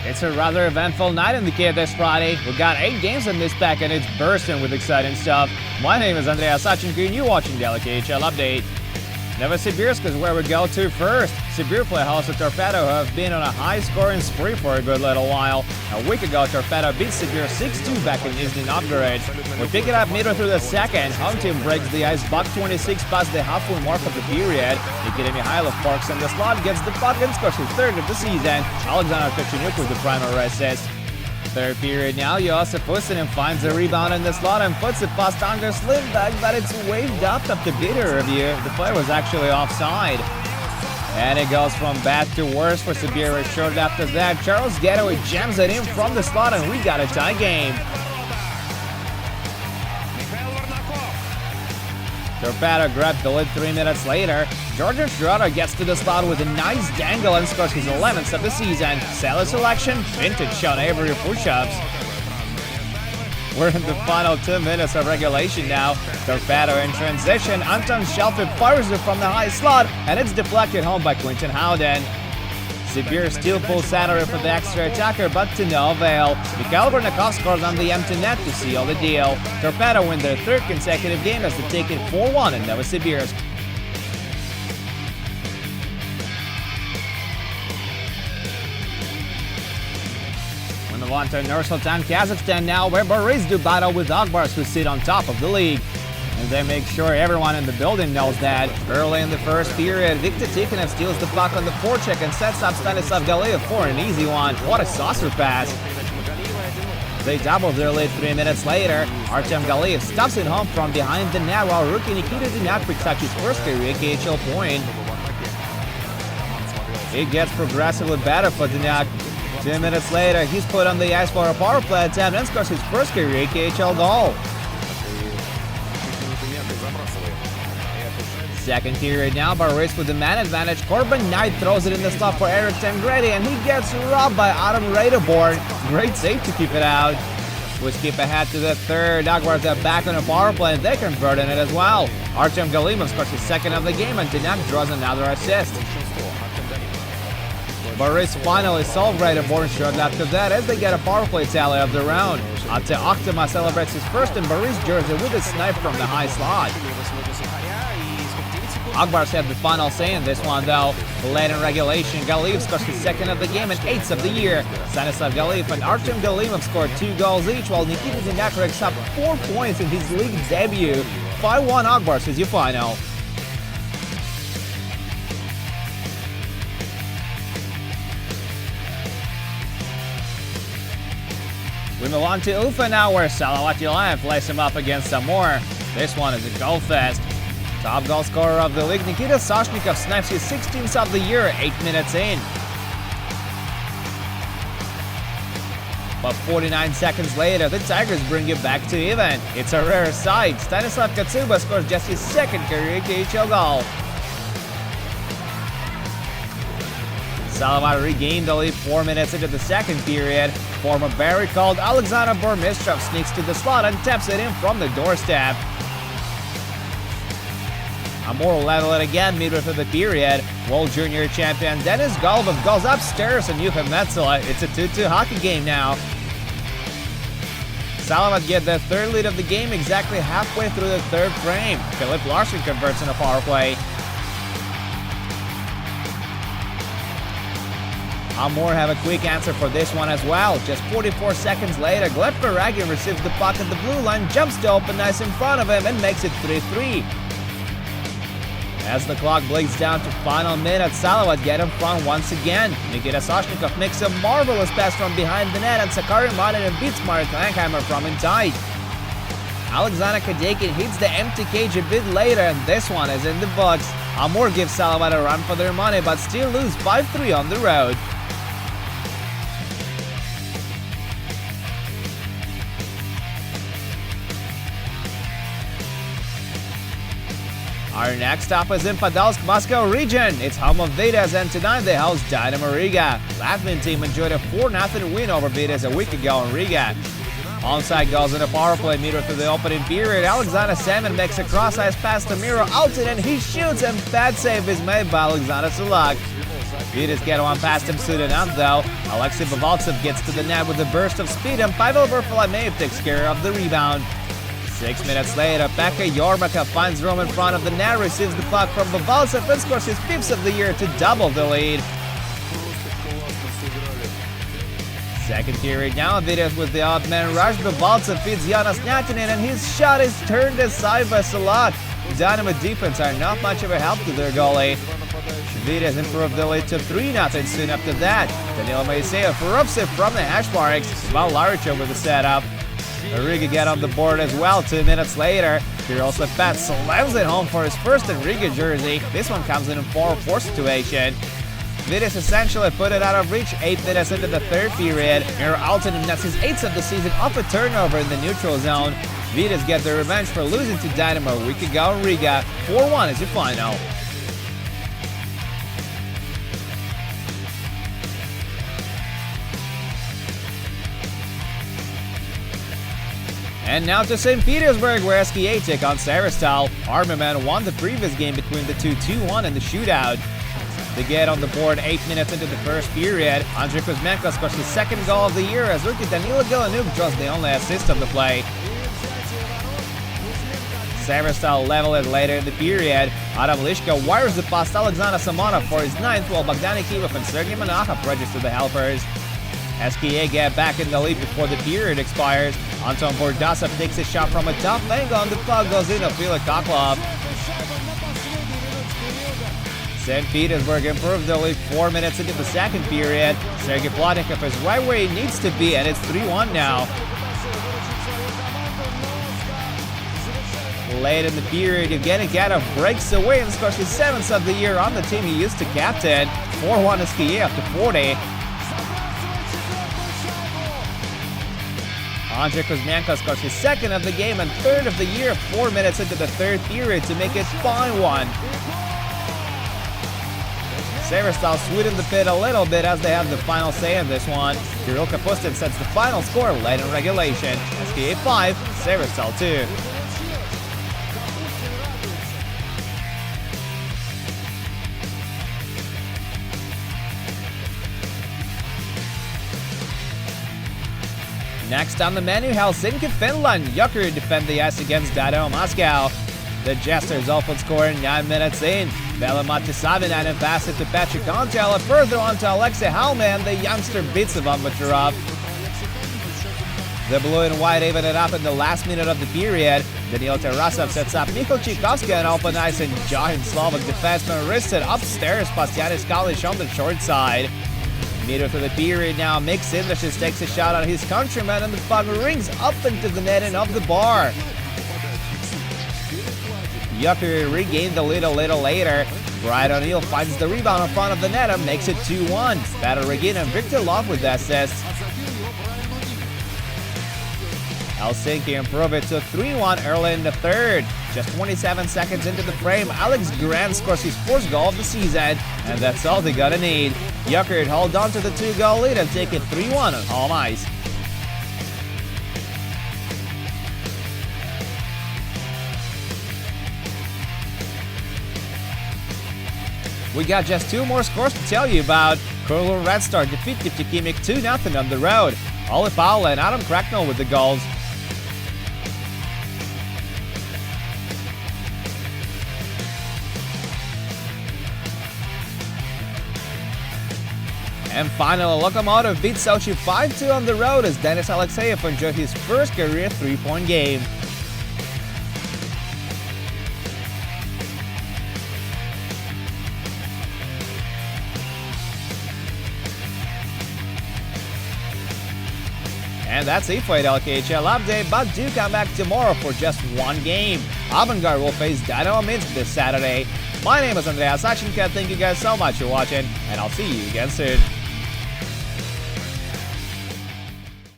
It's a rather eventful night in the cave this Friday. We got 8 games in this pack and it's bursting with exciting stuff. My name is Sachenko and you're watching the KHL Update. Novosibirsk is where we go to first. Sibir play host to Torpedo, who have been on a high-scoring spree for a good little while. A week ago, Torpedo beat Sibir 6-2 back in Nizhny Novgorod. We pick it up midway through the second. Home team breaks the ice, buck 26 past the halfway mark of the period. Nikita Mikhailov parks in the slot, gets the puck and scores his third of the season. Alexander Tkachuk with the primary assist. Third period now, Josef Pussinen finds a rebound in the slot and puts it past Anders Lindberg, but it's waved up after video review. The play was actually offside. And it goes from bad to worse for Sibir. Short after that, Charles Getaway jams it in from the slot and we got a tie game. Torpedo grabbed the lead 3 minutes later. Georgian Schroeder gets to the slot with a nice dangle and scores his 11th of the season. Sailor selection, vintage Sean Avery push-ups. We're in the final 2 minutes of regulation now. Torpedo in transition. Anton Shelfie fires it from the high slot, and it's deflected home by Quinton Howden. Sibir still pulls Saturday for the extra attacker, but to no avail. Mikhail Vernakov scores on the empty net to seal the deal. Torpedo win their third consecutive game as they take it 4-1 in Novosibirsk. We move on to Nur-Sultan, Kazakhstan now, where Boris do battle with Akbars, who sit on top of the league. And they make sure everyone in the building knows that. Early in the first period, Viktor Tikhonov steals the puck on the forecheck and sets up Stanislav Galiyev for an easy one. What a saucer pass. They double their lead 3 minutes later. Artem Galiyev stuffs it home from behind the net while rookie Nikita Dynak picks up his first career KHL point. It gets progressively better for Dynak. 2 minutes later, he's put on the ice for a power play attempt and scores his first career KHL goal. Second period now, Boris with the man advantage. Corbin Knight throws it in the slot for Eric Tangredi, and he gets robbed by Adam Radeborn. Great save to keep it out. We skip ahead to the third. Akbars are back on a power play, and they convert in it as well. Artem Galimov scores his second of the game, and Dynak draws another assist. Boris finally solved Radeborn short after that as they get a power play tally of their own. Ate Akhtama celebrates his first in Boris jersey with a snipe from the high slot. Akbars had the final say in this one though. Late in regulation, Galiyev scores his second of the game and 8th of the year. Stanislav Galiyev and Artem Galimov scored 2 goals each, while Nikita Dynak racks up 4 points in his league debut. 5-1 Akbars is your final. We move on to Ufa now, where Salavat Ulayev plays him up against some more. This one is a goal fest. Top goal scorer of the league, Nikita Soshnikov snipes his 16th of the year 8 minutes in. But 49 seconds later, the Tigers bring it back to even. It's a rare sight. Stanislav Katsuba scores just his second career KHL goal. Salavat regained the lead 4 minutes into the second period. Former Barry called Alexander Bormistrov sneaks to the slot and taps it in from the doorstep. Amor level it again midway through the period. World Junior champion Denis Golubov goes upstairs on Yuha Metzela. It's a 2-2 hockey game now. Salavat get their third lead of the game exactly halfway through the third frame. Philip Larson converts in a power play. Amor have a quick answer for this one as well. Just 44 seconds later, Gleb Karagin receives the puck at the blue line, jumps to open ice in front of him and makes it 3-3. As the clock blinks down to final minutes, Salavat get in front once again. Nikita Soshnikov makes a marvelous pass from behind the net and Sakari Martin beats Marek Langheimer from inside. Alexander Kadekin hits the empty cage a bit later and this one is in the books. Amor gives Salavat a run for their money but still lose 5-3 on the road. Our next stop is in Podolsk, Moscow region. It's home of Vitas, and tonight they host DYNAMO Riga. Latvian team enjoyed a 4-0 win over Vitas a week ago in Riga. Onside goals in a power play midway through the opening period. Alexander Salmon makes a cross-ice pass to Miro Altin and he shoots, and bad save is made by Alexander Sulak. Vidas get one past him soon enough though. Alexei Bovaltsev gets to the net with a burst of speed and Pavel Varfolomeev takes care of the rebound. 6 minutes later, Pekka Jormaka finds room in front of the net, receives the puck from Bovaltsev and scores his 5th of the year to double the lead. Second period now, Vidas with the odd man rush. Bovaltsev feeds Jonas Natinen and his shot is turned aside by Salat. DYNAMO defense are not much of a help to their goalie. Vidas improved the lead to 3-0 soon after that. Danilo Moiseyev roughs it from the hash marks, while Laricha with the setup. RIGA get on the board as well 2 minutes later. Kirill Sepet slams it home for his first in RIGA jersey. This one comes in a 4-4 situation. Vidas essentially put it out of reach 8 minutes into the third period. Miro Aaltonen nets his 8th of the season off a turnover in the neutral zone. Vidas get their revenge for losing to DYNAMO a week ago in Riga. 4-1 is your final. And now to St. Petersburg, where SKA take on Severstal. Armaman won the previous game between the two 2-1 in the shootout. They get on the board 8 minutes into the first period. Andrei Kuzmenko scores his 2nd goal of the year as rookie Danilo Galanuk draws the only assist of the play. Severstal level it later in the period. Adam Lishka wires the pass to Alexander Samonov for his 9th, while Bogdan Akimov and Sergei Monakhov register the helpers. SKA get back in the lead before the period expires. Anton Bordasov takes a shot from a tough angle and the puck goes in of Filip Koklov. St. Petersburg improved the lead 4 minutes into the second period. Sergei Plotnikov is right where he needs to be and it's 3-1 now. Late in the period, Evgeny Gadov breaks away and scores his 7th of the year on the team he used to captain. 4-1 SKA after 40. Andrei Kuzmenko scores his 2nd of the game and 3rd of the year 4 minutes into the third period to make it 5-1. Severstal sweetened the pit a little bit as they have the final say in this one. Kirill Kapustin sets the final score late in regulation. SKA 5, Severstal 2. Next on the menu, Helsinki, Finland. Jokeri defend the ice against DYNAMO Moscow. The Jesters open scoring 9 minutes in. Veli-Matti Savinainen passes it to Patrick Antela, further on to Alexei Hauman. The youngster beats Ivan Bacharov. The blue and white even it up in the last minute of the period. Daniil Tarasov sets up Mikhail Tchaikovsky on open ice and Joachim Slovak defenseman wrists it upstairs past Yanis Kalish on the short side. Midway through the period now, Mick Sindrishis takes a shot on his countryman and the puck rings up into the netting of the bar. Jokeri regained the lead a little later. Brian O'Neill finds the rebound in front of the net and makes it 2-1. Battle Regin and Victor Love with the assists. Helsinki improve it to 3-1 early in the third. Just 27 seconds into the frame, Alex Grant scores his 4th goal of the season, and that's all they gotta need. Jokeri hold on to the 2-goal lead and take it 3-1 on home ice. We got just 2 more scores to tell you about. Kurlur Red Star defeat Tikimik 2-0 on the road. Olli Paula and Adam Cracknell with the goals. And finally, Lokomotiv beat Sochi 5-2 on the road as Denis Alexeyev enjoyed his first career 3-point game. And that's it for the KHL update, but do come back tomorrow for just one game. Avangard will face DYNAMO Minsk this Saturday. My name is Andrea Sachenko, thank you guys so much for watching, and I'll see you again soon.